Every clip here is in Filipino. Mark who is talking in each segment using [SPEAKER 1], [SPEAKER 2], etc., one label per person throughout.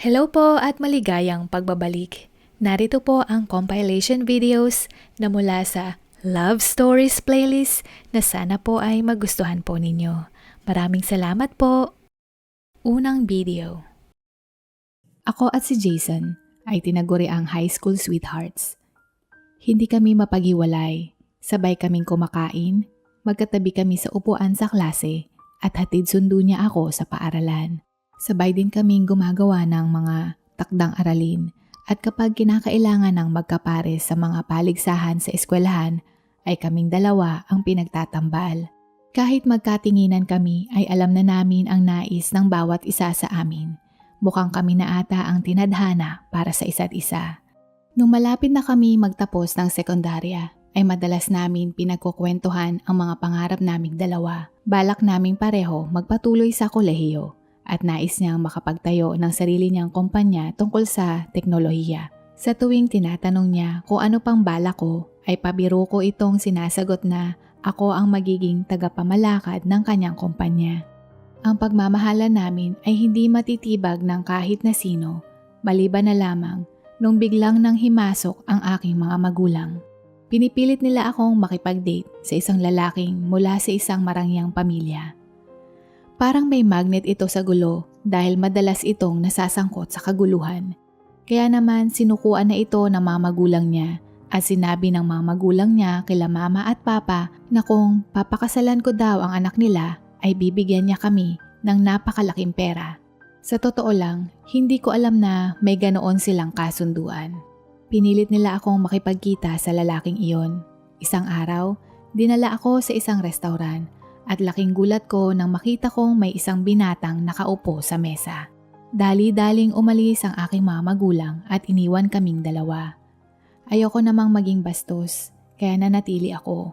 [SPEAKER 1] Hello po at maligayang pagbabalik. Narito po ang compilation videos na mula sa Love Stories playlist na sana po ay magustuhan po ninyo. Maraming salamat po. Unang video. Ako at si Jason ay tinaguri ang high school sweethearts. Hindi kami mapaghiwalay. Sabay kaming kumakain, magkatabi kami sa upuan sa klase at hatid sundo niya ako sa paaralan. Sabay din kaming gumagawa ng mga takdang aralin at kapag kinakailangan ng magkapares sa mga paligsahan sa eskwelahan ay kaming dalawa ang pinagtatambal. Kahit magkatinginan kami ay alam na namin ang nais ng bawat isa sa amin. Mukhang kami na ata ang tinadhana para sa isa't isa. Nung malapit na kami magtapos ng sekundarya ay madalas namin pinagkukwentuhan ang mga pangarap naming dalawa. Balak naming pareho magpatuloy sa kolehiyo at nais niyang makapagtayo ng sarili niyang kumpanya tungkol sa teknolohiya. Sa tuwing tinatanong niya kung ano pang balak ko, ay pabiro ko itong sinasagot na ako ang magiging tagapamalakad ng kanyang kumpanya. Ang pagmamahalan namin ay hindi matitibag ng kahit na sino, maliban na lamang nung biglang nang himasok ang aking mga magulang. Pinipilit nila akong makipag-date sa isang lalaking mula sa isang marangyang pamilya. Parang may magnet ito sa gulo dahil madalas itong nasasangkot sa kaguluhan. Kaya naman sinukuan na ito ng mga magulang niya at sinabi ng mga magulang niya kila mama at papa na kung papakasalan ko daw ang anak nila ay bibigyan niya kami ng napakalaking pera. Sa totoo lang, hindi ko alam na may ganoon silang kasunduan. Pinilit nila akong makipagkita sa lalaking iyon. Isang araw, dinala ako sa isang restaurant. At laking gulat ko nang makita kong may isang binatang nakaupo sa mesa. Dali-daling umalis ang aking mga magulang at iniwan kaming dalawa. Ayoko namang maging bastos, kaya nanatili ako.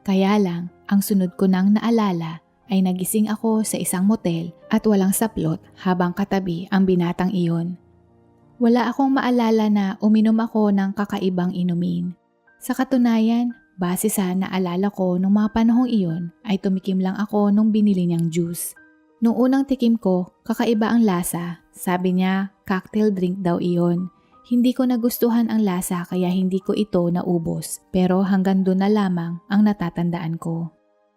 [SPEAKER 1] Kaya lang, ang sunod ko nang naalala ay nagising ako sa isang motel at walang saplot habang katabi ang binatang iyon. Wala akong maalala na uminom ako ng kakaibang inumin. Sa katunayan, base sa naalala ko nung mga panahong iyon ay tumikim lang ako nung binili niyang juice. Nung unang tikim ko, kakaiba ang lasa. Sabi niya, cocktail drink daw iyon. Hindi ko nagustuhan ang lasa kaya hindi ko ito naubos. Pero hanggang doon na lamang ang natatandaan ko.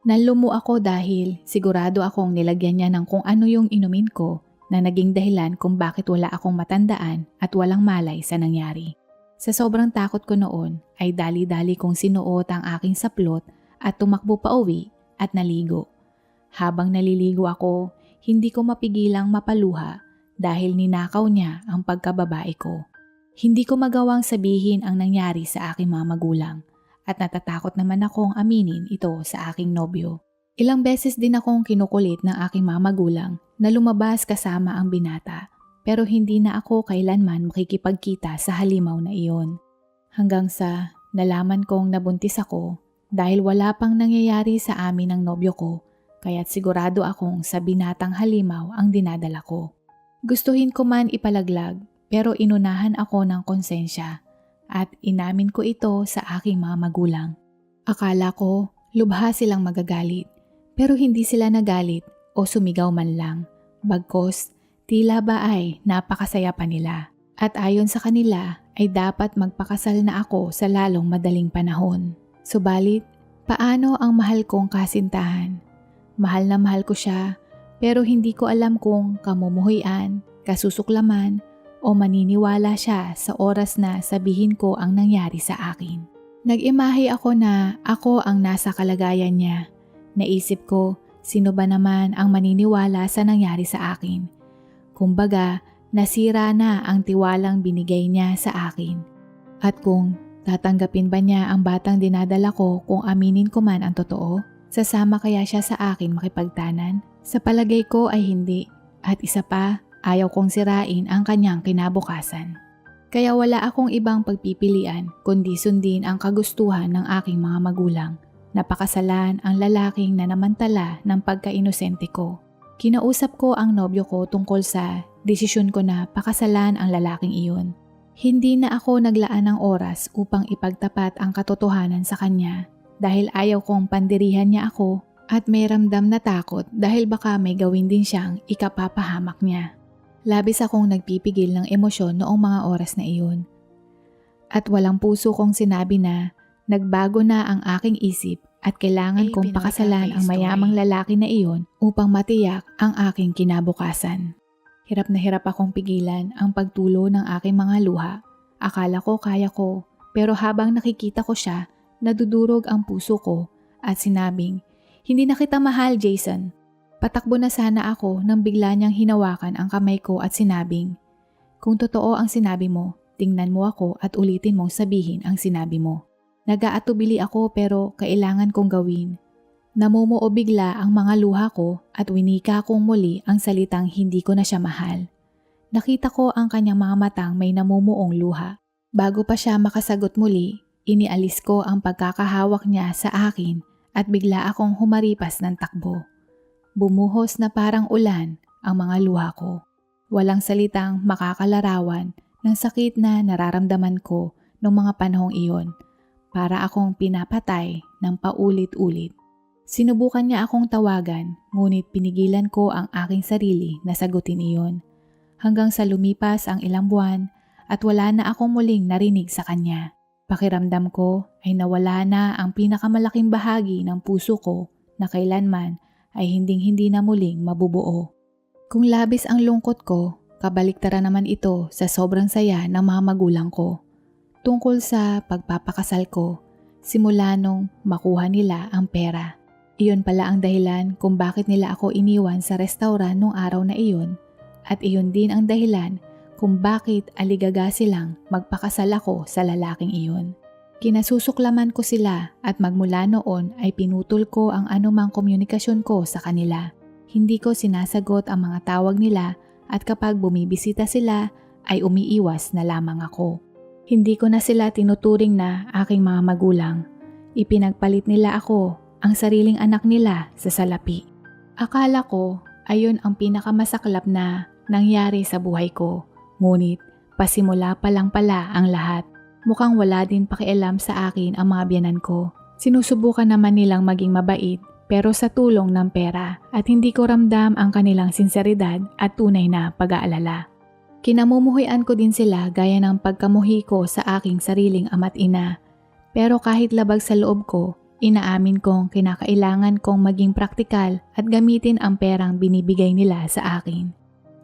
[SPEAKER 1] Nanlumo ako dahil sigurado akong nilagyan niya ng kung ano yung inumin ko na naging dahilan kung bakit wala akong matandaan at walang malay sa nangyari. Sa sobrang takot ko noon ay dali-dali kong sinuot ang aking saplot at tumakbo pa uwi at naligo. Habang naliligo ako, hindi ko mapigilang mapaluha dahil ninakaw niya ang pagkababae ko. Hindi ko magawang sabihin ang nangyari sa aking mga magulang at natatakot naman akong aminin ito sa aking nobyo. Ilang beses din akong kinukulit ng aking mga magulang na lumabas kasama ang binata. Pero hindi na ako kailanman makikipagkita sa halimaw na iyon. Hanggang sa nalaman kong nabuntis ako dahil wala pang nangyayari sa amin ng nobyo ko, kaya't sigurado akong sa binatang halimaw ang dinadala ko. Gustuhin ko man ipalaglag pero inunahan ako ng konsensya at inamin ko ito sa aking mga magulang. Akala ko lubha silang magagalit pero hindi sila nagalit o sumigaw man lang. Bagkos, tila ba ay napakasaya pa nila at ayon sa kanila ay dapat magpakasal na ako sa lalong madaling panahon. Subalit, paano ang mahal kong kasintahan? Mahal na mahal ko siya pero hindi ko alam kung kamumuhuyan, kasusuklaman o maniniwala siya sa oras na sabihin ko ang nangyari sa akin. Nag-imahe ako na ako ang nasa kalagayan niya. Naisip ko, sino ba naman ang maniniwala sa nangyari sa akin? Kumbaga, nasira na ang tiwalang binigay niya sa akin. At kung tatanggapin ba niya ang batang dinadala ko kung aminin ko man ang totoo? Sasama kaya siya sa akin makipagtanan? Sa palagay ko ay hindi. At isa pa, ayaw kong sirain ang kanyang kinabukasan. Kaya wala akong ibang pagpipilian kundi sundin ang kagustuhan ng aking mga magulang. Napakasalan ang lalaking na namantala ng pagka-inosente ko. Kinausap ko ang nobyo ko tungkol sa desisyon ko na pakasalan ang lalaking iyon. Hindi na ako naglaan ng oras upang ipagtapat ang katotohanan sa kanya dahil ayaw kong pandirihan niya ako at may ramdam na takot dahil baka may gawin din siyang ikapapahamak niya. Labis akong nagpipigil ng emosyon noong mga oras na iyon. At walang puso kong sinabi na nagbago na ang aking isip at kailangan kong pakasalan ang mayamang lalaki na iyon upang matiyak ang aking kinabukasan. Hirap na hirap akong pigilan ang pagtulo ng aking mga luha. Akala ko kaya ko, pero habang nakikita ko siya, nadudurog ang puso ko at sinabing, "Hindi na kita mahal, Jason." Patakbo na sana ako nang bigla niyang hinawakan ang kamay ko at sinabing, "Kung totoo ang sinabi mo, tingnan mo ako at ulitin mong sabihin ang sinabi mo." Nag-aatubili ako pero kailangan kong gawin. Namumuo bigla ang mga luha ko at winika kong muli ang salitang hindi ko na siya mahal. Nakita ko ang kanyang mga matang may namumuong luha. Bago pa siya makasagot muli, inialis ko ang pagkakahawak niya sa akin at bigla akong humaripas ng takbo. Bumuhos na parang ulan ang mga luha ko. Walang salitang makakalarawan ng sakit na nararamdaman ko noong mga panahong iyon. Para akong pinapatay ng paulit-ulit. Sinubukan niya akong tawagan, ngunit pinigilan ko ang aking sarili na sagutin iyon. Hanggang sa lumipas ang ilang buwan at wala na akong muling narinig sa kanya. Pakiramdam ko ay nawala na ang pinakamalaking bahagi ng puso ko na kailanman ay hinding-hindi na muling mabubuo. Kung labis ang lungkot ko, kabaliktaran naman ito sa sobrang saya ng mga magulang ko. Tungkol sa pagpapakasal ko, simula nung makuha nila ang pera. Iyon pala ang dahilan kung bakit nila ako iniwan sa restaurant nung araw na iyon at iyon din ang dahilan kung bakit aligaga silang magpakasal ako sa lalaking iyon. Kinasusuklaman ko sila at magmula noon ay pinutol ko ang anumang komunikasyon ko sa kanila. Hindi ko sinasagot ang mga tawag nila at kapag bumibisita sila ay umiiwas na lamang ako. Hindi ko na sila tinuturing na aking mga magulang. Ipinagpalit nila ako, ang sariling anak nila, sa salapi. Akala ko ayon ang pinakamasaklap na nangyari sa buhay ko. Ngunit pasimula pa lang pala ang lahat. Mukhang wala din pakialam sa akin ang mga biyanan ko. Sinusubukan naman nilang maging mabait pero sa tulong ng pera at hindi ko ramdam ang kanilang sinseridad at tunay na pag-aalala. Kinamumuhian ko din sila gaya ng pagkamuhi ko sa aking sariling ama't ina. Pero kahit labag sa loob ko, inaamin kong kinakailangan kong maging praktikal at gamitin ang perang binibigay nila sa akin.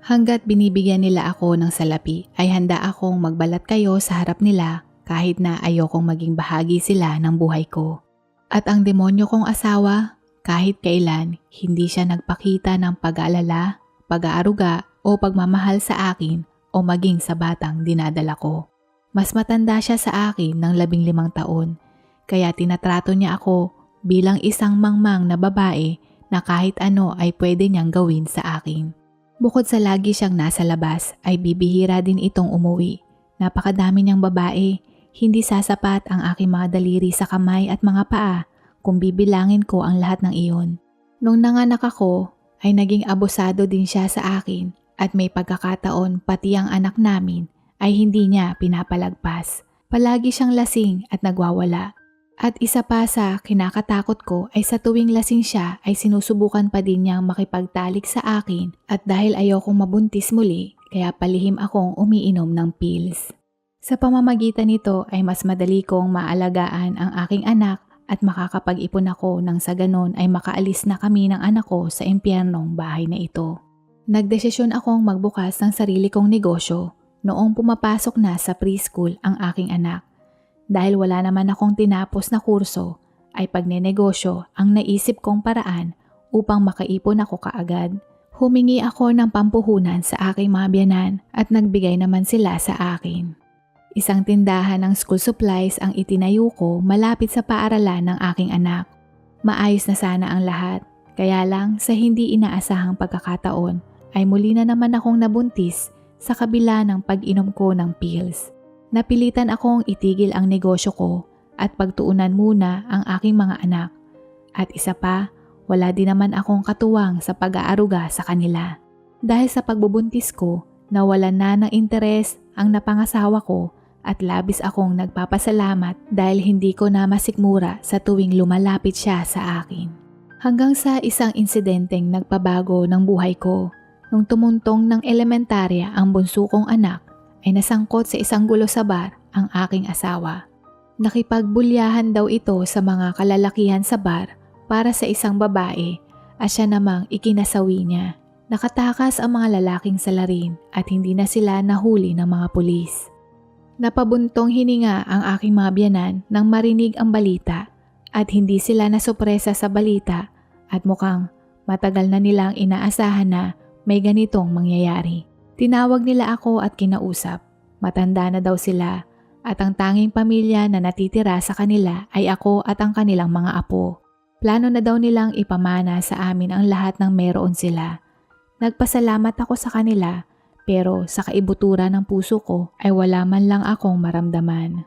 [SPEAKER 1] Hanggat binibigyan nila ako ng salapi ay handa akong magbalat kayo sa harap nila kahit na ayokong maging bahagi sila ng buhay ko. At ang demonyo kong asawa, kahit kailan hindi siya nagpakita ng pag-aalala, pag-aaruga o pagmamahal sa akin o maging sa batang dinadala ko. Mas matanda siya sa akin ng 15 taon, kaya tinatrato niya ako bilang isang mangmang na babae na kahit ano ay pwede niyang gawin sa akin. Bukod sa lagi siyang nasa labas ay bibihira din itong umuwi. Napakadami niyang babae, hindi sasapat ang aking mga daliri sa kamay at mga paa kung bibilangin ko ang lahat ng iyon. Nung nanganak ako ay naging abusado din siya sa akin at may pagkakataon pati ang anak namin ay hindi niya pinapalagpas. Palagi siyang lasing at nagwawala. At isa pa sa kinakatakot ko ay sa tuwing lasing siya ay sinusubukan pa din niyang makipagtalik sa akin at dahil ayokong mabuntis muli kaya palihim akong umiinom ng pills. Sa pamamagitan nito ay mas madali kong maalagaan ang aking anak at makakapag-ipon ako nang sa ganon ay makaalis na kami ng anak ko sa impyernong bahay na ito. Nagdesisyon akong magbukas ng sarili kong negosyo noong pumapasok na sa preschool ang aking anak. Dahil wala naman akong tinapos na kurso, ay pagnenegosyo ang naisip kong paraan upang makaipon ako kaagad. Humingi ako ng pampuhunan sa aking mga biyanan at nagbigay naman sila sa akin. Isang tindahan ng school supplies ang itinayo ko malapit sa paaralan ng aking anak. Maayos na sana ang lahat, kaya lang sa hindi inaasahang pagkakataon ay muli na naman akong nabuntis sa kabila ng pag-inom ko ng pills. Napilitan akong itigil ang negosyo ko at pagtuunan muna ang aking mga anak. At isa pa, wala din naman akong katuwang sa pag-aaruga sa kanila. Dahil sa pagbubuntis ko, nawalan na ng interes ang napangasawa ko at labis akong nagpapasalamat dahil hindi ko na masikmura sa tuwing lumalapit siya sa akin. Hanggang sa isang insidenteng nagpabago ng buhay ko. Nung tumuntong ng elementarya ang bunso kong anak, ay nasangkot sa isang gulo sa bar ang aking asawa. Nakipagbulyahan daw ito sa mga kalalakihan sa bar para sa isang babae at siya namang ikinasawi niya. Nakatakas ang mga lalaking salarin at hindi na sila nahuli ng mga pulis. Napabuntong hininga ang aking mga biyanan nang marinig ang balita at hindi sila nasupresa sa balita at mukhang matagal na nilang inaasahan na may ganitong mangyayari. Tinawag nila ako at kinausap. Matanda na daw sila at ang tanging pamilya na natitira sa kanila ay ako at ang kanilang mga apo. Plano na daw nilang ipamana sa amin ang lahat ng meron sila. Nagpasalamat ako sa kanila pero sa kaibutura ng puso ko ay wala man lang akong maramdaman.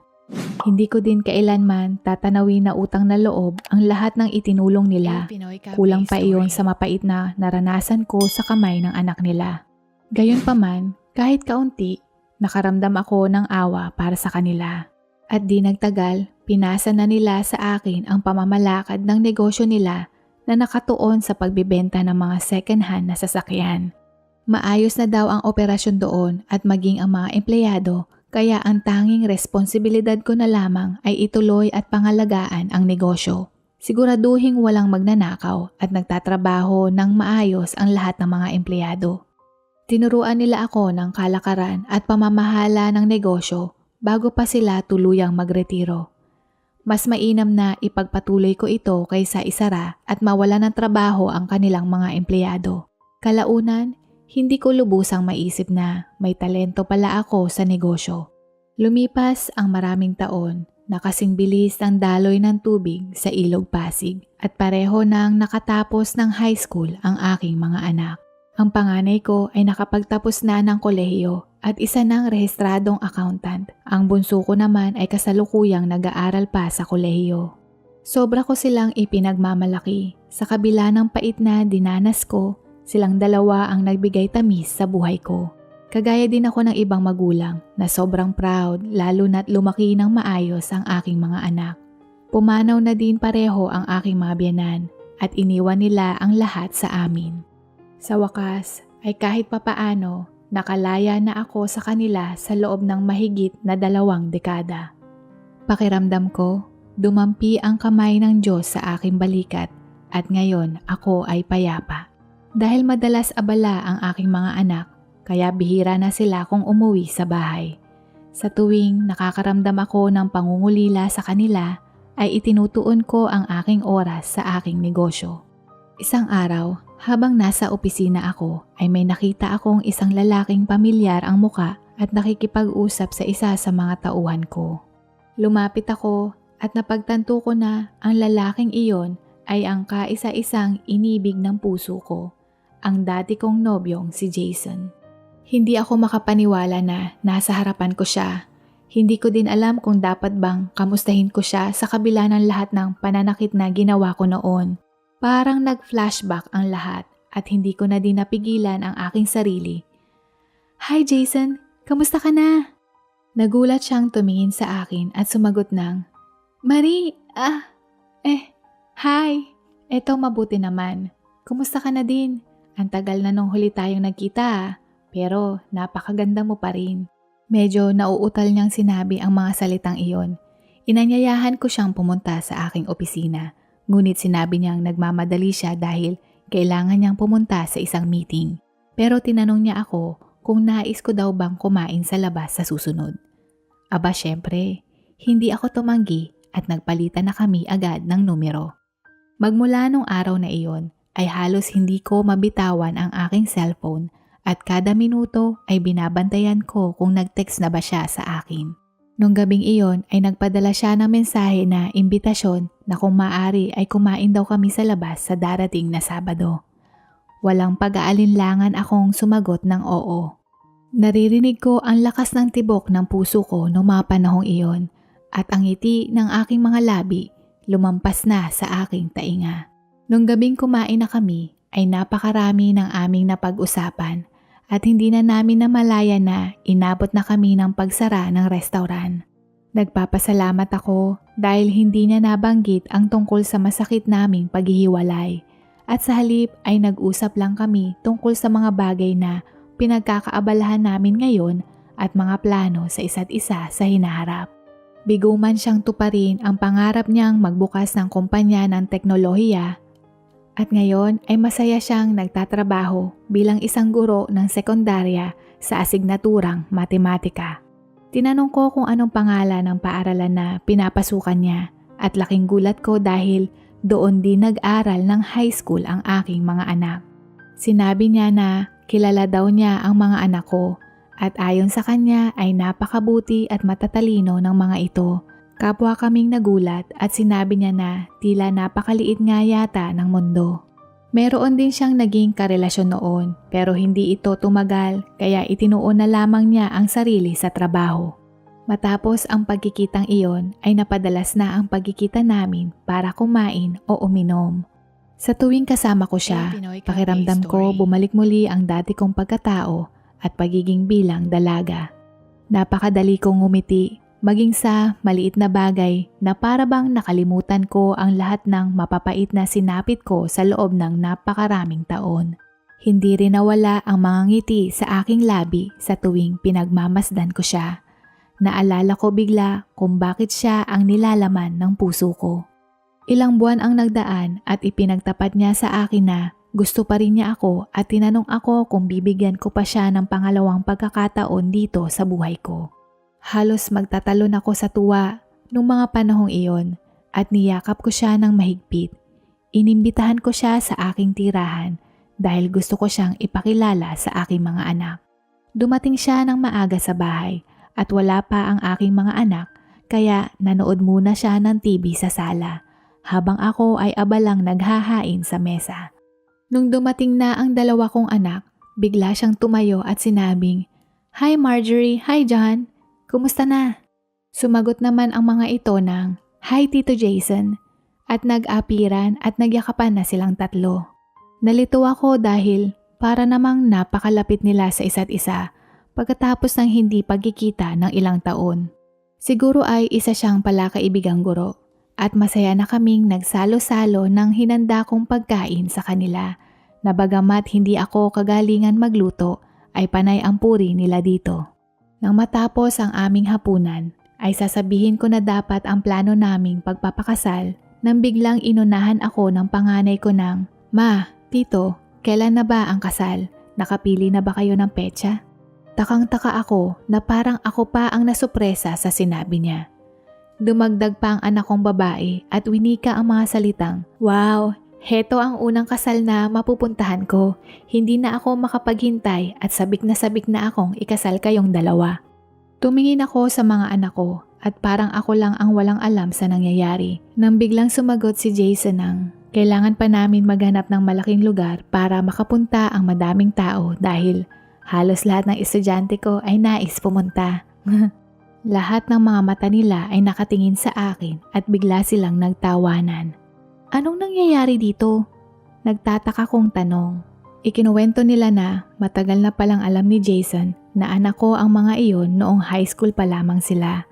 [SPEAKER 1] Hindi ko din kailanman tatanawin na utang na loob ang lahat ng itinulong nila. Kulang pa iyon sa mapait na naranasan ko sa kamay ng anak nila. Gayunpaman, kahit kaunti, nakaramdam ako ng awa para sa kanila. At di nagtagal, pinasa na nila sa akin ang pamamalakad ng negosyo nila na nakatuon sa pagbibenta ng mga second-hand na sasakyan. Maayos na daw ang operasyon doon at maging ang mga empleyado, kaya ang tanging responsibilidad ko na lamang ay ituloy at pangalagaan ang negosyo. Siguraduhing walang magnanakaw at nagtatrabaho ng maayos ang lahat ng mga empleyado. Tinuruan nila ako ng kalakaran at pamamahala ng negosyo bago pa sila tuluyang magretiro. Mas mainam na ipagpatuloy ko ito kaysa isara at mawala ng trabaho ang kanilang mga empleyado. Kalaunan, hindi ko lubusang maisip na may talento pala ako sa negosyo. Lumipas ang maraming taon na kasing bilis ang daloy ng tubig sa Ilog Pasig at pareho nang nakatapos ng high school ang aking mga anak. Ang panganay ko ay nakapagtapos na ng kolehiyo at isa ng rehistradong accountant. Ang bunso ko naman ay kasalukuyang nag-aaral pa sa kolehiyo. Sobra ko silang ipinagmamalaki. Sa kabila ng pait na dinanas ko, silang dalawa ang nagbigay tamis sa buhay ko. Kagaya din ako ng ibang magulang na sobrang proud lalo na't lumaki ng maayos ang aking mga anak. Pumanaw na din pareho ang aking mga biyanan at iniwan nila ang lahat sa amin. Sa wakas ay kahit papaano nakalaya na ako sa kanila sa loob ng mahigit na 2 dekada. Pakiramdam ko, dumampi ang kamay ng Diyos sa aking balikat at ngayon ako ay payapa. Dahil madalas abala ang aking mga anak, kaya bihira na sila kung umuwi sa bahay. Sa tuwing nakakaramdam ako ng pangungulila sa kanila, ay itinutuon ko ang aking oras sa aking negosyo. Isang araw, habang nasa opisina ako, ay may nakita akong isang lalaking pamilyar ang muka at nakikipag-usap sa isa sa mga tauhan ko. Lumapit ako at napagtanto ko na ang lalaking iyon ay ang kaisa-isang inibig ng puso ko, ang dati kong nobyong si Jason. Hindi ako makapaniwala na nasa harapan ko siya. Hindi ko din alam kung dapat bang kamustahin ko siya sa kabila ng lahat ng pananakit na ginawa ko noon. Parang nag-flashback ang lahat at hindi ko na din napigilan ang aking sarili. "Hi Jason, kamusta ka na?" Nagulat siyang tumingin sa akin at sumagot ng, "Marie, hi. Eto mabuti naman. Kumusta ka na din? Ang tagal na nung huli tayong nagkita pero napakaganda mo pa rin." Medyo nauutal niyang sinabi ang mga salitang iyon. Inanyayahan ko siyang pumunta sa aking opisina. Ngunit sinabi niyang nagmamadali siya dahil kailangan niyang pumunta sa isang meeting. Pero tinanong niya ako kung nais ko daw bang kumain sa labas sa susunod. Aba syempre, hindi ako tumanggi at nagpalitan na kami agad ng numero. Magmula nung araw na iyon ay halos hindi ko mabitawan ang aking cellphone at kada minuto ay binabantayan ko kung nag-text na ba siya sa akin. Nung gabing iyon ay nagpadala siya ng mensahe na imbitasyon na kung maaari ay kumain daw kami sa labas sa darating na Sabado. Walang pag-aalinlangan akong sumagot ng oo. Naririnig ko ang lakas ng tibok ng puso ko noong mga panahong iyon at ang ngiti ng aking mga labi lumampas na sa aking tainga. Nung gabing kumain na kami ay napakarami ng aming napag-usapan at hindi na namin namalaya na inabot na kami ng pagsara ng restaurant. Nagpapasalamat ako dahil hindi niya nabanggit ang tungkol sa masakit naming paghihiwalay at sa halip ay nag-usap lang kami tungkol sa mga bagay na pinagkakaabalahan namin ngayon at mga plano sa isa't isa sa hinaharap. Bigo man siyang tuparin ang pangarap niyang magbukas ng kumpanya ng teknolohiya at ngayon ay masaya siyang nagtatrabaho bilang isang guro ng sekundarya sa asignaturang matematika. Tinanong ko kung anong pangalan ng paaralan na pinapasukan niya at laking gulat ko dahil doon din nag-aral ng high school ang aking mga anak. Sinabi niya na kilala daw niya ang mga anak ko at ayon sa kanya ay napakabuti at matatalino ng mga ito. Kapwa kaming nagulat at sinabi niya na tila napakaliit nga yata ng mundo. Meron din siyang naging karelasyon noon pero hindi ito tumagal kaya itinuon na lamang niya ang sarili sa trabaho. Matapos ang pagkikitang iyon ay napadalas na ang pagkikita namin para kumain o uminom. Sa tuwing kasama ko siya, pakiramdam ko bumalik muli ang dati kong pagkatao at pagiging bilang dalaga. Napakadali kong ngumiti. Maging sa maliit na bagay na para bang nakalimutan ko ang lahat ng mapapait na sinapit ko sa loob ng napakaraming taon. Hindi rin nawala ang mga ngiti sa aking labi sa tuwing pinagmamasdan ko siya. Naalala ko bigla kung bakit siya ang nilalaman ng puso ko. Ilang buwan ang nagdaan at ipinagtapat niya sa akin na gusto pa rin niya ako at tinanong ako kung bibigyan ko pa siya ng pangalawang pagkakataon dito sa buhay ko. Halos magtatalon ako sa tuwa nung mga panahong iyon at niyakap ko siya ng mahigpit. Inimbitahan ko siya sa aking tirahan dahil gusto ko siyang ipakilala sa aking mga anak. Dumating siya ng maaga sa bahay at wala pa ang aking mga anak kaya nanood muna siya ng TV sa sala habang ako ay abalang naghahain sa mesa. Nung dumating na ang dalawa kong anak, bigla siyang tumayo at sinabing, "Hi Marjorie, hi John. Kumusta na?" Sumagot naman ang mga ito ng, "Hi Tito Jason," at nag-apiran at nagyakapan na silang tatlo. Nalito ako dahil para namang napakalapit nila sa isa't isa pagkatapos ng hindi pagkikita ng ilang taon. Siguro ay isa siyang palakaibigang guro at masaya na kaming nagsalo-salo ng hinanda kong pagkain sa kanila na bagamat hindi ako kagalingan magluto ay panay ang puri nila dito. Nang matapos ang aming hapunan, ay sasabihin ko na dapat ang plano naming pagpapakasal nang biglang inunahan ako ng panganay ko ng, "Ma, Tito, kailan na ba ang kasal? Nakapili na ba kayo ng petsa?" Takang-taka ako na parang ako pa ang nasupresa sa sinabi niya. Dumagdag pa ang anak kong babae at winika ang mga salitang, "Wow! Heto ang unang kasal na mapupuntahan ko. Hindi na ako makapaghintay at sabik na akong ikasal kayong dalawa." Tumingin ako sa mga anak ko at parang ako lang ang walang alam sa nangyayari. Nang biglang sumagot si Jason ng, "Kailangan pa namin maghanap ng malaking lugar para makapunta ang madaming tao dahil halos lahat ng estudyante ko ay nais pumunta." Lahat ng mga mata nila ay nakatingin sa akin at bigla silang nagtawanan. "Anong nangyayari dito?" Nagtataka kong tanong. Ikinuwento nila na matagal na palang alam ni Jason na anak ko ang mga iyon noong high school pa lamang sila.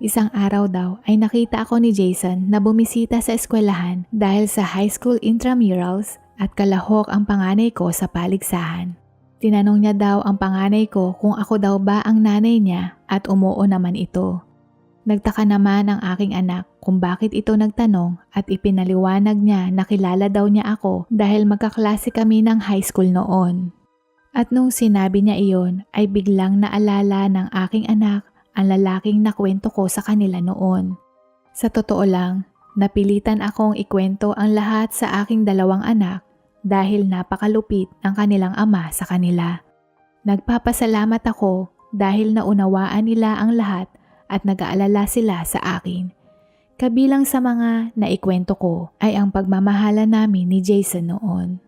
[SPEAKER 1] Isang araw daw ay nakita ako ni Jason na bumisita sa eskwelahan dahil sa high school intramurals at kalahok ang panganay ko sa paligsahan. Tinanong niya daw ang panganay ko kung ako daw ba ang nanay niya at umuo naman ito. Nagtaka naman ang aking anak kung bakit ito nagtanong at ipinaliwanag niya na kilala daw niya ako dahil magkaklase kami ng high school noon. At nung sinabi niya iyon ay biglang naalala ng aking anak ang lalaking nakwento ko sa kanila noon. Sa totoo lang, napilitan akong ikwento ang lahat sa aking dalawang anak dahil napakalupit ang kanilang ama sa kanila. Nagpapasalamat ako dahil naunawaan nila ang lahat at nag-aalala sila sa akin. Kabilang sa mga naikwento ko ay ang pagmamahala namin ni Jason noon.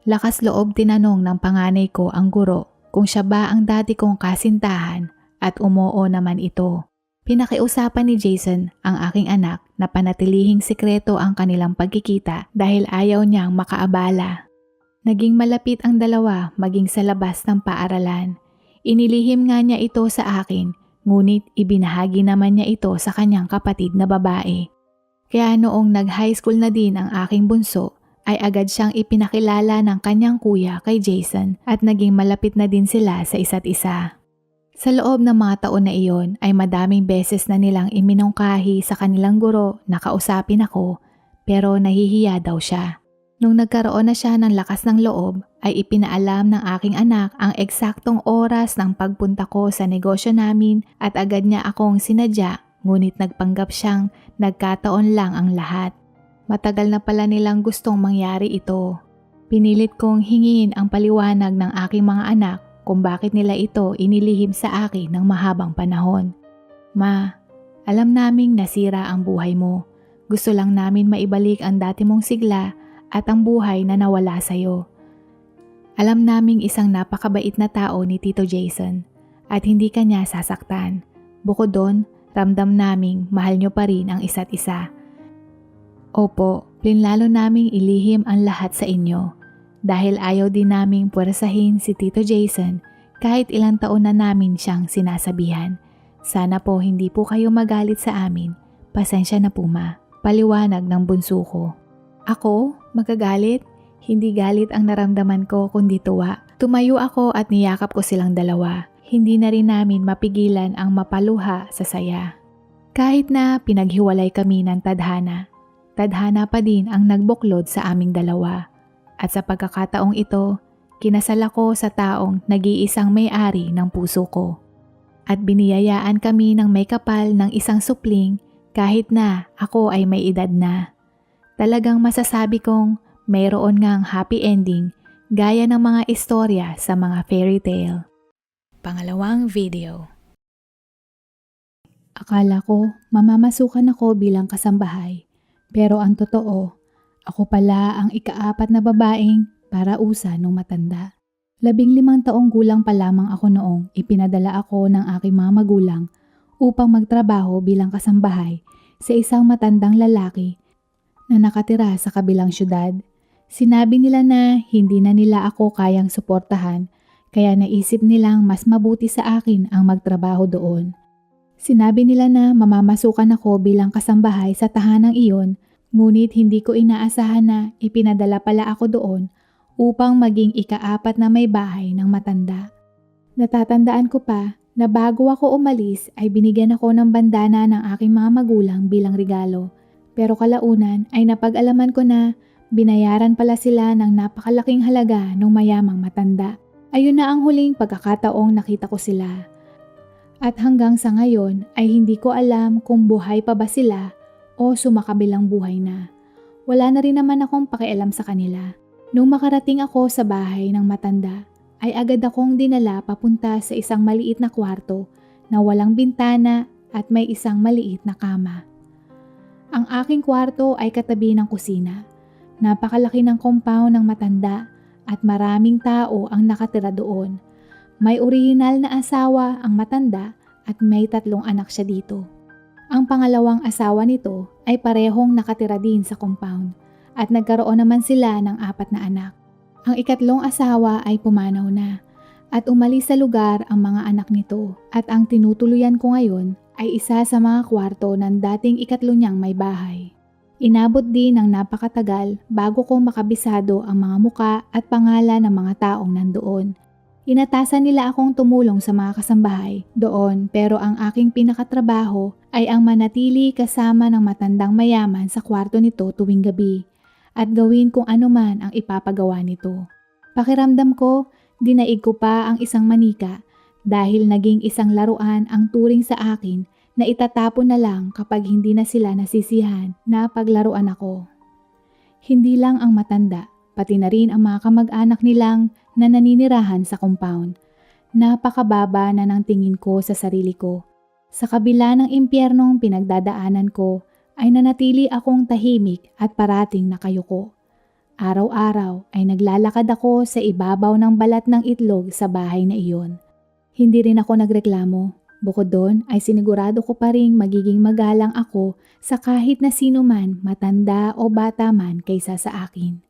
[SPEAKER 1] Lakas loob tinanong ng panganay ko ang guro kung siya ba ang dati kong kasintahan at umoo naman ito. Pinakiusapan ni Jason ang aking anak na panatilihing sikreto ang kanilang pagkikita dahil ayaw niyang makaabala. Naging malapit ang dalawa maging sa labas ng paaralan. Inilihim nga niya ito sa akin, ngunit ibinahagi naman niya ito sa kanyang kapatid na babae. Kaya noong nag-high school na din ang aking bunso ay agad siyang ipinakilala ng kanyang kuya kay Jason at naging malapit na din sila sa isa't isa. Sa loob ng mga taon na iyon ay madaming beses na nilang iminungkahi sa kanilang guro na kausapin ako pero nahihiya daw siya. Nung nagkaroon na siya ng lakas ng loob ay ipinaalam ng aking anak ang eksaktong oras ng pagpunta ko sa negosyo namin at agad niya akong sinadya ngunit nagpanggap siyang nagkataon lang ang lahat. Matagal na pala nilang gustong mangyari ito. Pinilit kong hingin ang paliwanag ng aking mga anak kung bakit nila ito inilihim sa akin ng mahabang panahon. Ma, alam naming nasira ang buhay mo. Gusto lang namin maibalik ang dati mong sigla at ang buhay na nawala sa'yo. Alam naming isang napakabait na tao ni Tito Jason at hindi ka niya sasaktan. Bukod doon, ramdam naming mahal niyo pa rin ang isa't isa. Opo, plinlalo naming ilihim ang lahat sa inyo dahil ayaw din naming puwersahin si Tito Jason kahit ilang taon na namin siyang sinasabihan. Sana po hindi po kayo magalit sa amin. Pasensya na po ma. Paliwanag ng bunso ko. Ako? Magagalit? Hindi galit ang naramdaman ko kundi tuwa. Tumayo ako at niyakap ko silang dalawa. Hindi na rin namin mapigilan ang mapaluha sa saya. Kahit na pinaghiwalay kami ng tadhana pa din ang nagbuklod sa aming dalawa. At sa pagkakataong ito, kinasal ako sa taong nag-iisang may-ari ng puso ko. At biniyayaan kami ng may kapal ng isang supling kahit na ako ay may edad na. Talagang masasabi kong mayroon ngang happy ending gaya ng mga istorya sa mga fairy tale. Pangalawang video. Akala ko mamamasukan ako bilang kasambahay. Pero ang totoo, ako pala ang ika-4 na babaeng parausa nung matanda. 15 taong gulang pa lamang ako noong ipinadala ako ng aking mga magulang upang magtrabaho bilang kasambahay sa isang matandang lalaki na nakatira sa kabilang syudad. Sinabi nila na hindi na nila ako kayang suportahan kaya naisip nilang mas mabuti sa akin ang magtrabaho doon. Sinabi nila na mamamasukan ako bilang kasambahay sa tahanang iyon, ngunit hindi ko inaasahan na ipinadala pala ako doon upang maging ika-4 na may bahay ng matanda. Natatandaan ko pa na bago ako umalis ay binigyan ako ng bandana ng aking mga magulang bilang regalo. Pero kalaunan ay napag-alaman ko na binayaran pala sila ng napakalaking halaga ng mayamang matanda. Ayun na ang huling pagkakataong nakita ko sila. At hanggang sa ngayon ay hindi ko alam kung buhay pa ba sila o sumakabilang buhay na. Wala na rin naman akong pakialam sa kanila. Nung makarating ako sa bahay ng matanda, ay agad akong dinala papunta sa isang maliit na kwarto na walang bintana at may isang maliit na kama. Ang aking kwarto ay katabi ng kusina. Napakalaki ng compound ng matanda at maraming tao ang nakatira doon. May orihinal na asawa ang matanda at may 3 anak siya dito. Ang pangalawang asawa nito ay parehong nakatira din sa compound at nagkaroon naman sila ng 4 na anak. Ang ikatlong asawa ay pumanaw na at umalis sa lugar ang mga anak nito at ang tinutuluyan ko ngayon ay isa sa mga kwarto ng dating ikatlo niyang may bahay. Inabot din ng napakatagal bago ko makabisado ang mga muka at pangalan ng mga taong nandoon. Inatasan nila akong tumulong sa mga kasambahay doon pero ang aking pinakatrabaho ay ang manatili kasama ng matandang mayaman sa kwarto nito tuwing gabi at gawin kung ano man ang ipapagawa nito. Pakiramdam ko, dinaig ko pa ang isang manika dahil naging isang laruan ang turing sa akin na itatapon na lang kapag hindi na sila nasisihan na paglaruan ako. Hindi lang ang matanda, pati na rin ang mga kamag-anak nilang na naninirahan sa compound. Napakababa na ng tingin ko sa sarili ko. Sa kabila ng impyernong pinagdadaanan ko, ay nanatili akong tahimik at parating nakayuko. Araw-araw ay naglalakad ako sa ibabaw ng balat ng itlog sa bahay na iyon. Hindi rin ako nagreklamo. Bukod doon ay sinigurado ko pa ring magiging magalang ako sa kahit na sino man, matanda o bata man kaysa sa akin.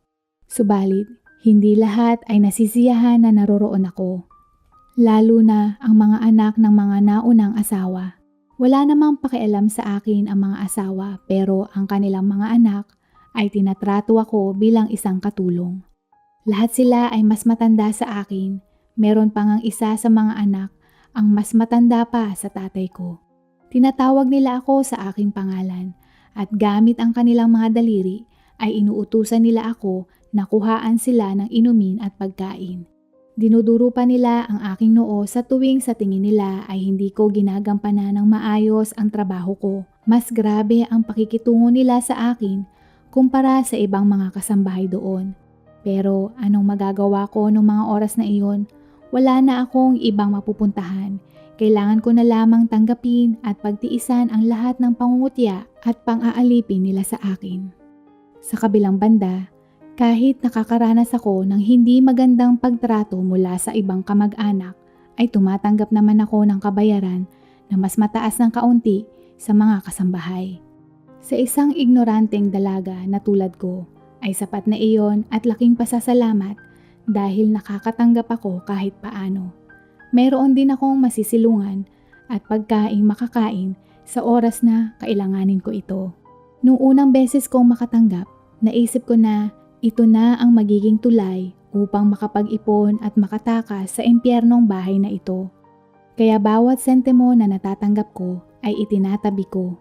[SPEAKER 1] Subalit, hindi lahat ay nasisiyahan na naroroon ako. Lalo na ang mga anak ng mga naunang asawa. Wala namang pakialam sa akin ang mga asawa pero ang kanilang mga anak
[SPEAKER 2] ay tinatrato ako bilang isang katulong. Lahat sila ay mas matanda sa akin. Meron pa ngang isa sa mga anak ang mas matanda pa sa tatay ko. Tinatawag nila ako sa aking pangalan at gamit ang kanilang mga daliri ay inuutusan nila ako na kuhaan sila ng inumin at pagkain. Dinuduro pa nila ang aking noo sa tuwing sa tingin nila ay hindi ko ginagampanan ng maayos ang trabaho ko. Mas grabe ang pakikitungo nila sa akin kumpara sa ibang mga kasambahay doon. Pero anong magagawa ko noong mga oras na iyon? Wala na akong ibang mapupuntahan. Kailangan ko na lamang tanggapin at pagtiisan ang lahat ng pangungutya at pang-aalipin nila sa akin. Sa kabilang banda, kahit nakakaranas ako ng hindi magandang pagtrato mula sa ibang kamag-anak, ay tumatanggap naman ako ng kabayaran na mas mataas ng kaunti sa mga kasambahay. Sa isang ignoranteng dalaga na tulad ko, ay sapat na iyon at laking pasasalamat dahil nakakatanggap ako kahit paano. Meron din akong masisilungan at pagkaing makakain sa oras na kailanganin ko ito. Noong unang beses kong makatanggap, naisip ko na ito na ang magiging tulay upang makapag-ipon at makatakas sa impyernong bahay na ito. Kaya bawat sentimo na natatanggap ko ay itinatabi ko.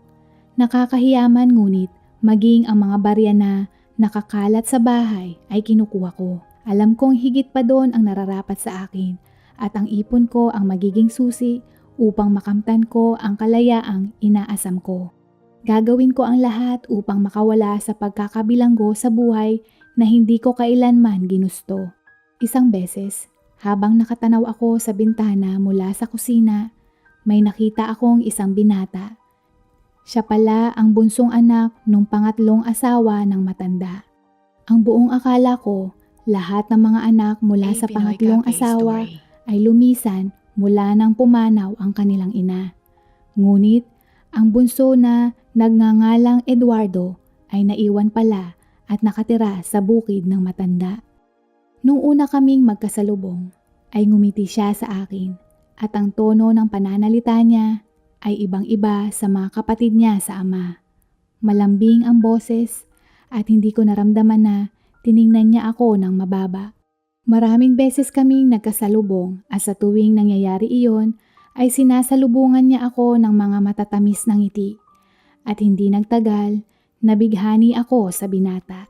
[SPEAKER 2] Nakakahiyaman ngunit maging ang mga barya na nakakalat sa bahay ay kinukuha ko. Alam kong higit pa doon ang nararapat sa akin at ang ipon ko ang magiging susi upang makamtan ko ang kalayaang inaasam ko. Gagawin ko ang lahat upang makawala sa pagkakabilanggo sa buhay na hindi ko kailanman ginusto. Isang beses, habang nakatanaw ako sa bintana mula sa kusina, may nakita akong isang binata. Siya pala ang bunsong anak ng pangatlong asawa ng matanda. Ang buong akala ko, lahat ng mga anak mula sa pangatlong asawa ay lumisan mula nang pumanaw ang kanilang ina. Ngunit, ang bunso na nagngangalang Eduardo ay naiwan pala at nakatira sa bukid ng matanda. Nung una kaming magkasalubong, ay ngumiti siya sa akin at ang tono ng pananalita niya ay ibang-iba sa mga kapatid niya sa ama. Malambing ang boses at hindi ko naramdaman na tiningnan niya ako ng mababa. Maraming beses kaming nagkasalubong at sa tuwing nangyayari iyon ay sinasalubungan niya ako ng mga matatamis na ngiti. At hindi nagtagal, nabighani ako sa binata.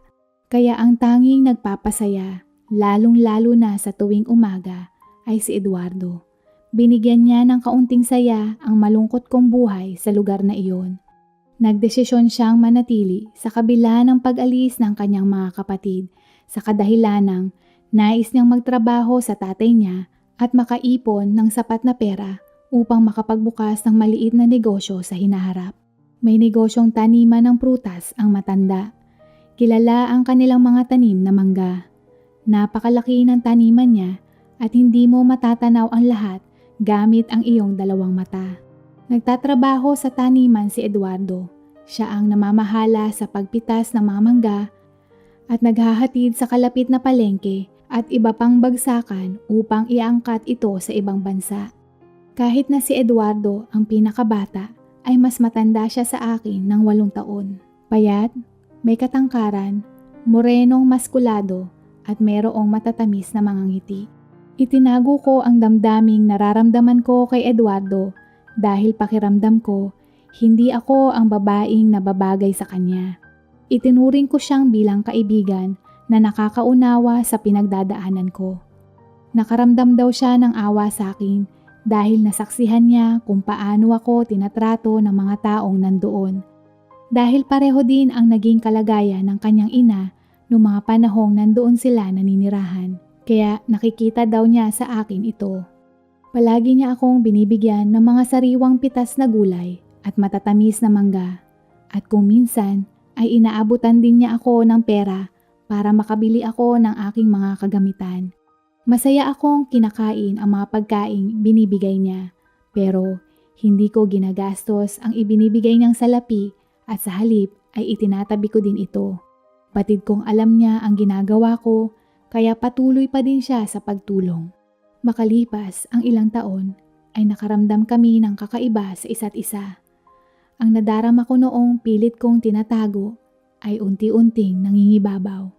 [SPEAKER 2] Kaya ang tanging nagpapasaya, lalong-lalo na sa tuwing umaga, ay si Eduardo. Binigyan niya ng kaunting saya ang malungkot kong buhay sa lugar na iyon. Nagdesisyon siyang manatili sa kabila ng pag-alis ng kanyang mga kapatid sa kadahilanang nais niyang magtrabaho sa tatay niya at makaipon ng sapat na pera upang makapagbukas ng maliit na negosyo sa hinaharap. May negosyong taniman ng prutas ang matanda. Kilala ang kanilang mga tanim na mangga. Napakalaki ng taniman niya at hindi mo matatanaw ang lahat gamit ang iyong dalawang mata. Nagtatrabaho sa taniman si Eduardo. Siya ang namamahala sa pagpitas ng mga mangga at naghahatid sa kalapit na palengke at iba pang bagsakan upang iangkat ito sa ibang bansa. Kahit na si Eduardo ang pinakabata, ay mas matanda siya sa akin ng 8 taon. Payat, may katangkaran, morenong maskulado at mayroong matatamis na mga ngiti. Itinago ko ang damdaming nararamdaman ko kay Eduardo dahil pakiramdam ko, hindi ako ang babaeng nababagay sa kanya. Itinuring ko siyang bilang kaibigan na nakakaunawa sa pinagdadaanan ko. Nakaramdam daw siya ng awa sa akin dahil nasaksihan niya kung paano ako tinatrato ng mga taong nandoon. Dahil pareho din ang naging kalagayan ng kanyang ina noong mga panahong nandoon sila naninirahan. Kaya nakikita daw niya sa akin ito. Palagi niya akong binibigyan ng mga sariwang pitas na gulay at matatamis na mangga. At kung minsan ay inaabutan din niya ako ng pera para makabili ako ng aking mga kagamitan. Masaya akong kinakain ang mga pagkaing binibigay niya, pero hindi ko ginagastos ang ibinibigay niyang salapi at sa halip ay itinatabi ko din ito. Batid kong alam niya ang ginagawa ko, kaya patuloy pa din siya sa pagtulong. Makalipas ang ilang taon, ay nakaramdam kami ng kakaiba sa isa't isa. Ang nadarama ko noong pilit kong tinatago, ay unti-unting nangingibabaw.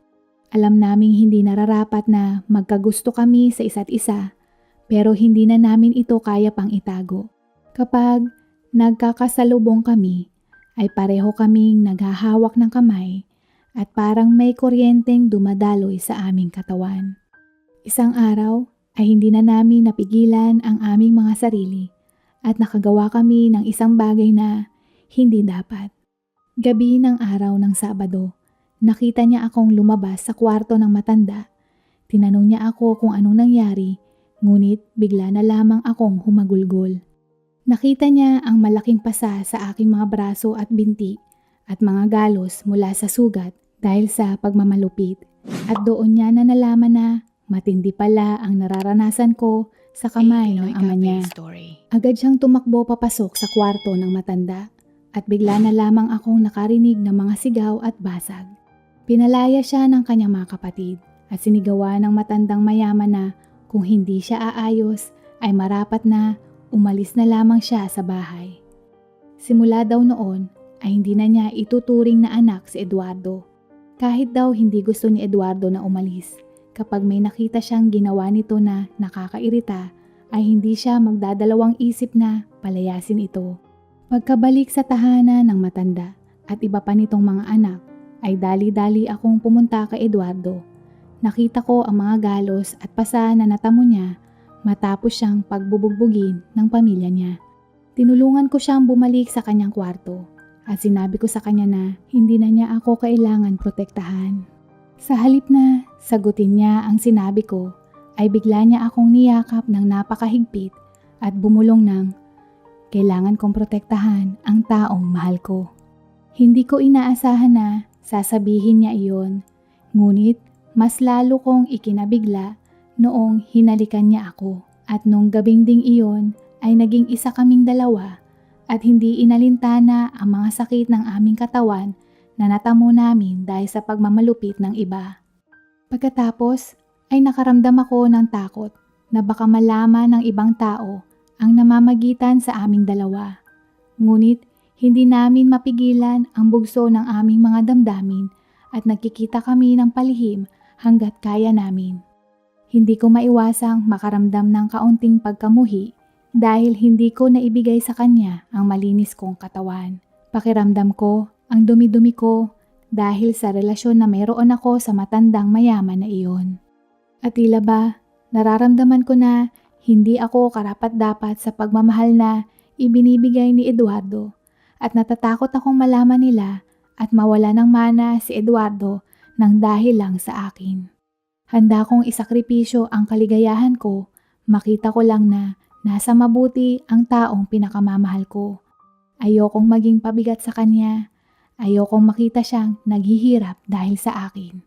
[SPEAKER 2] Alam naming hindi nararapat na magkagusto kami sa isa't isa, pero hindi na namin ito kaya pang itago. Kapag nagkakasalubong kami, ay pareho kaming naghahawak ng kamay at parang may kuryenteng dumadaloy sa aming katawan. Isang araw ay hindi na namin napigilan ang aming mga sarili at nakagawa kami ng isang bagay na hindi dapat. Gabi ng araw ng Sabado, nakita niya akong lumabas sa kwarto ng matanda. Tinanong niya ako kung anong nangyari, ngunit bigla na lamang akong humagulgol. Nakita niya ang malaking pasa sa aking mga braso at binti at mga galos mula sa sugat dahil sa pagmamalupit. At doon niya na nalaman na matindi pala ang nararanasan ko sa kamay ng ama niya. Agad siyang tumakbo papasok sa kwarto ng matanda at bigla na lamang akong nakarinig ng mga sigaw at basag. Pinalaya siya ng kanyang mga kapatid at sinigawan ng matandang mayaman na kung hindi siya aayos ay marapat na umalis na lamang siya sa bahay. Simula daw noon ay hindi na niya ituturing na anak si Eduardo. Kahit daw hindi gusto ni Eduardo na umalis, kapag may nakita siyang ginawa nito na nakakairita ay hindi siya magdadalawang isip na palayasin ito. Pagkabalik sa tahanan ng matanda at iba pa nitong mga anak, ay dali-dali akong pumunta kay Eduardo. Nakita ko ang mga galos at pasa na natamo niya matapos siyang pagbubugbugin ng pamilya niya. Tinulungan ko siyang bumalik sa kanyang kwarto at sinabi ko sa kanya na hindi na niya ako kailangan protektahan. Sa halip na sagutin niya ang sinabi ko, ay bigla niya akong niyakap ng napakahigpit at bumulong ng kailangan kong protektahan ang taong mahal ko. Hindi ko inaasahan na sasabihin niya iyon, ngunit mas lalo kong ikinabigla noong hinalikan niya ako. At nung gabing ding iyon ay naging isa kaming dalawa at hindi inalintana ang mga sakit ng aming katawan na natamo namin dahil sa pagmamalupit ng iba. Pagkatapos ay nakaramdam ako ng takot na baka malaman ng ibang tao ang namamagitan sa aming dalawa. Ngunit hindi namin mapigilan ang bugso ng aming mga damdamin at nagkikita kami ng palihim hanggat kaya namin. Hindi ko maiwasang makaramdam ng kaunting pagkamuhi dahil hindi ko naibigay sa kanya ang malinis kong katawan. Pakiramdam ko ang dumi-dumi ko dahil sa relasyon na mayroon ako sa matandang mayaman na iyon. At tila ba, nararamdaman ko na hindi ako karapat-dapat sa pagmamahal na ibinibigay ni Eduardo at natatakot akong malaman nila at mawala ng mana si Eduardo nang dahil lang sa akin. Handa kong isakripisyo ang kaligayahan ko, makita ko lang na nasa mabuti ang taong pinakamamahal ko. Ayokong maging pabigat sa kanya, ayokong makita siyang naghihirap dahil sa akin.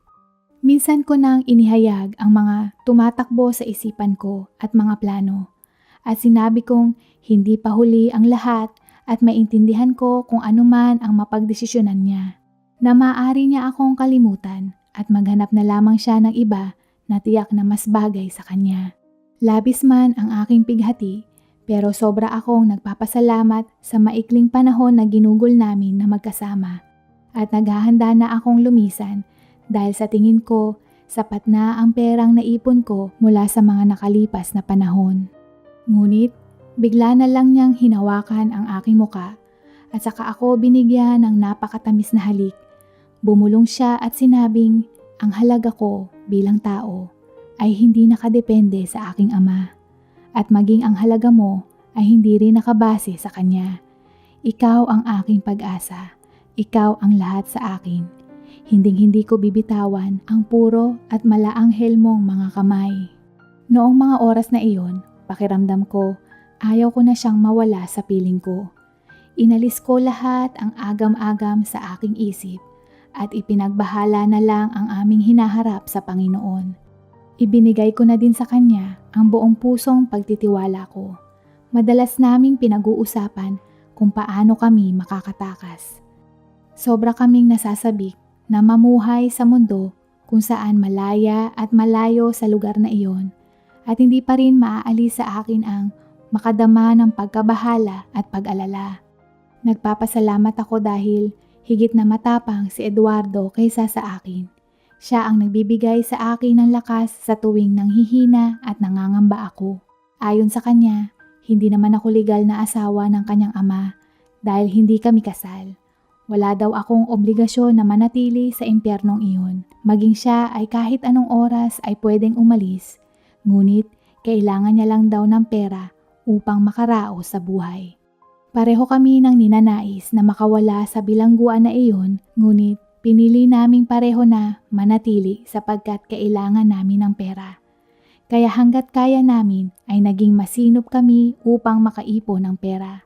[SPEAKER 2] Minsan ko nang inihayag ang mga tumatakbo sa isipan ko at mga plano. At sinabi kong hindi pa huli ang lahat at maintindihan ko kung ano man ang mapagdesisyonan niya. Na maaari niya akong kalimutan at maghanap na lamang siya ng iba na tiyak na mas bagay sa kanya. Labis man ang aking pighati, pero sobra akong nagpapasalamat sa maikling panahon na ginugol namin na magkasama. At naghahanda na akong lumisan dahil sa tingin ko, sapat na ang perang naipon ko mula sa mga nakalipas na panahon. Ngunit, bigla na lang niyang hinawakan ang aking muka at saka ako binigyan ng napakatamis na halik. Bumulong siya at sinabing, ang halaga ko bilang tao ay hindi nakadepende sa aking ama. At maging ang halaga mo ay hindi rin nakabase sa kanya. Ikaw ang aking pag-asa. Ikaw ang lahat sa akin. Hinding-hindi ko bibitawan ang puro at malaanghel mong mga kamay. Noong mga oras na iyon, pakiramdam ko, ayaw ko na siyang mawala sa piling ko. Inalis ko lahat ang agam-agam sa aking isip at ipinagbahala na lang ang aming hinaharap sa Panginoon. Ibinigay ko na din sa Kanya ang buong pusong pagtitiwala ko. Madalas naming pinag-uusapan kung paano kami makakatakas. Sobra kaming nasasabik na mamuhay sa mundo kung saan malaya at malayo sa lugar na iyon at hindi pa rin maaalis sa akin ang makadama ng pagkabahala at pag-alala. Nagpapasalamat ako dahil Higit na matapang si Eduardo kaysa sa akin. Siya ang nagbibigay sa akin ng lakas sa tuwing nanghihina at nangangamba ako. Ayon sa kanya, hindi naman ako legal na asawa ng kanyang ama dahil hindi kami kasal. Wala daw akong obligasyon na manatili sa impyernong iyon. Maging siya ay kahit anong oras ay pwedeng umalis, ngunit kailangan niya lang daw ng pera upang makaraos sa buhay. Pareho kami ng ninanais na makawala sa bilangguan na iyon, ngunit pinili naming pareho na manatili sapagkat kailangan namin ng pera. Kaya hanggat kaya namin ay naging masinop kami upang makaipon ng pera.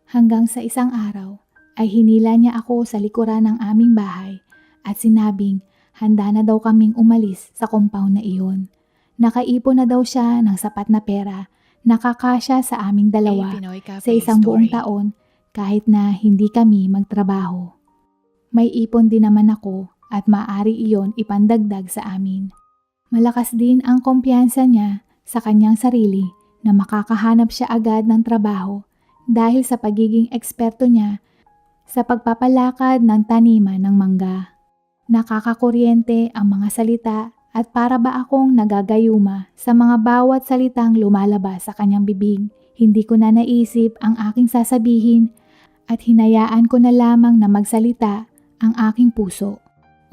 [SPEAKER 2] Hanggang sa isang araw ay hinila niya ako sa likuran ng aming bahay at sinabing handa na daw kaming umalis sa compound na iyon. Nakaipon na daw siya ng sapat na pera, nakakasya sa aming dalawa sa isang buong taon kahit na hindi kami magtrabaho. May ipon din naman ako at maaari iyon ipandagdag sa amin. Malakas din ang kumpiyansa niya sa kanyang sarili na makakahanap siya agad ng trabaho dahil sa pagiging eksperto niya sa pagpapalakad ng taniman ng mangga. Nakakakuryente ang mga salita at para ba akong nagagayuma sa mga bawat salitang lumalabas sa kanyang bibig. Hindi ko na naisip ang aking sasabihin at hinayaan ko na lamang na magsalita ang aking puso.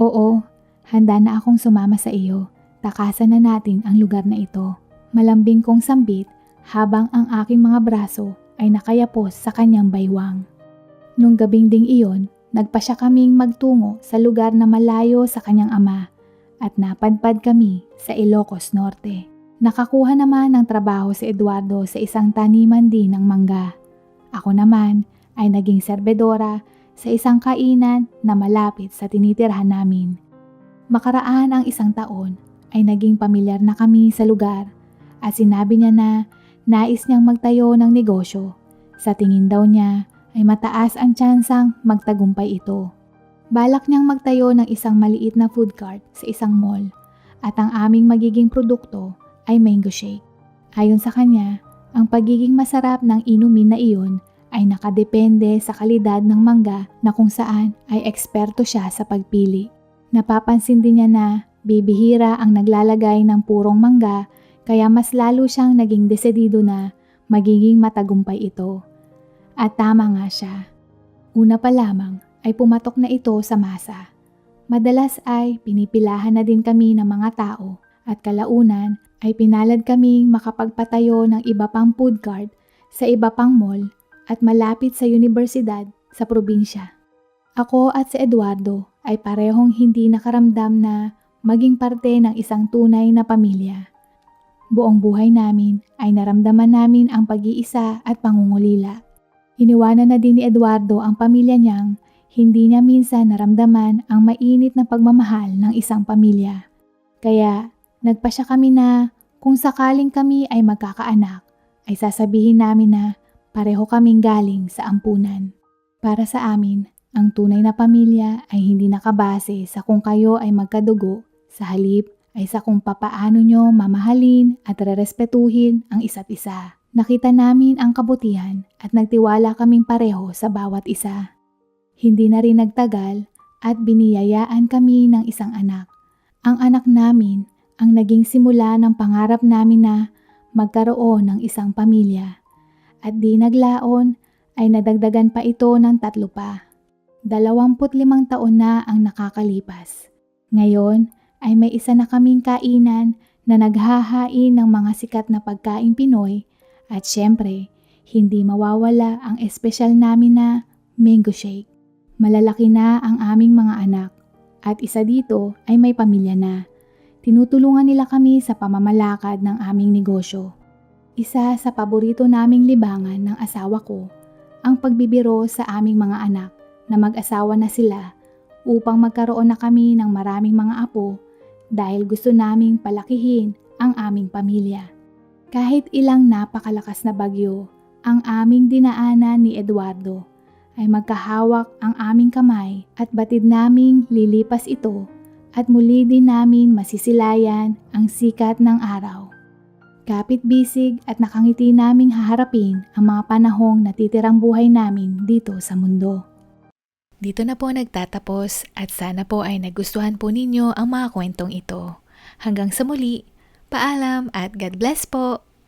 [SPEAKER 2] Oo, handa na akong sumama sa iyo. Takasan na natin ang lugar na ito. Malambing kong sambit habang ang aking mga braso ay nakayapos sa kanyang baywang. Nung gabing ding iyon, nagpa siya kaming magtungo sa lugar na malayo sa kanyang ama at napadpad kami sa Ilocos Norte. Nakakuha naman ng trabaho si Eduardo sa isang taniman din ng mangga. Ako naman ay naging serbedora sa isang kainan na malapit sa tinitirhan namin. Makaraan ang isang taon ay naging pamilyar na kami sa lugar at sinabi niya na nais niyang magtayo ng negosyo. Sa tingin daw niya ay mataas ang tsansang magtagumpay ito. Balak niyang magtayo ng isang maliit na food cart sa isang mall at ang aming magiging produkto ay mango shake. Ayon sa kanya, ang pagiging masarap ng inumin na iyon ay nakadepende sa kalidad ng mangga na kung saan ay eksperto siya sa pagpili. Napapansin din niya na bibihira ang naglalagay ng purong mangga kaya mas lalo siyang naging desidido na magiging matagumpay ito. At tama nga siya. Una pa lamang ay pumatok na ito sa masa. Madalas ay pinipilahan na din kami ng mga tao at kalaunan ay pinalad kaming makapagpatayo ng iba pang food cart sa iba pang mall at malapit sa universidad sa probinsya. Ako at si Eduardo ay parehong hindi nakaramdam na maging parte ng isang tunay na pamilya. Buong buhay namin ay naramdaman namin ang pag-iisa at pangungulila. Iniwanan na din ni Eduardo ang pamilya niyang hindi niya minsan naramdaman ang mainit na pagmamahal ng isang pamilya. Kaya nagpa siya kami na kung sakaling kami ay magkakaanak, ay sasabihin namin na pareho kaming galing sa ampunan. Para sa amin, ang tunay na pamilya ay hindi nakabase sa kung kayo ay magkadugo, sa halip ay sa kung papaano nyo mamahalin at rerespetuhin ang isa't isa. Nakita namin ang kabutihan at nagtiwala kaming pareho sa bawat isa. Hindi na rin nagtagal at biniyayaan kami ng isang anak. Ang anak namin ang naging simula ng pangarap namin na magkaroon ng isang pamilya. At di naglaon ay nadagdagan pa ito ng 3 pa. 25 taon na ang nakakalipas. Ngayon ay may isa na kaming kainan na naghahain ng mga sikat na pagkaing Pinoy at syempre hindi mawawala ang espesyal namin na mango shake. Malalaki na ang aming mga anak at isa dito ay may pamilya na. Tinutulungan nila kami sa pamamalakad ng aming negosyo. Isa sa paborito naming libangan ng asawa ko ang pagbibiro sa aming mga anak na mag-asawa na sila upang magkaroon na kami ng maraming mga apo dahil gusto naming palakihin ang aming pamilya. Kahit ilang napakalakas na bagyo ang aming dinaanan ni Eduardo, ay magkahawak ang aming kamay at batid naming lilipas ito at muli din namin masisilayan ang sikat ng araw. Kapit-bisig at nakangiti naming haharapin ang mga panahong natitirang buhay namin dito sa mundo.
[SPEAKER 1] Dito na po nagtatapos at sana po ay nagustuhan po ninyo ang mga kwentong ito. Hanggang sa muli, paalam at God bless po!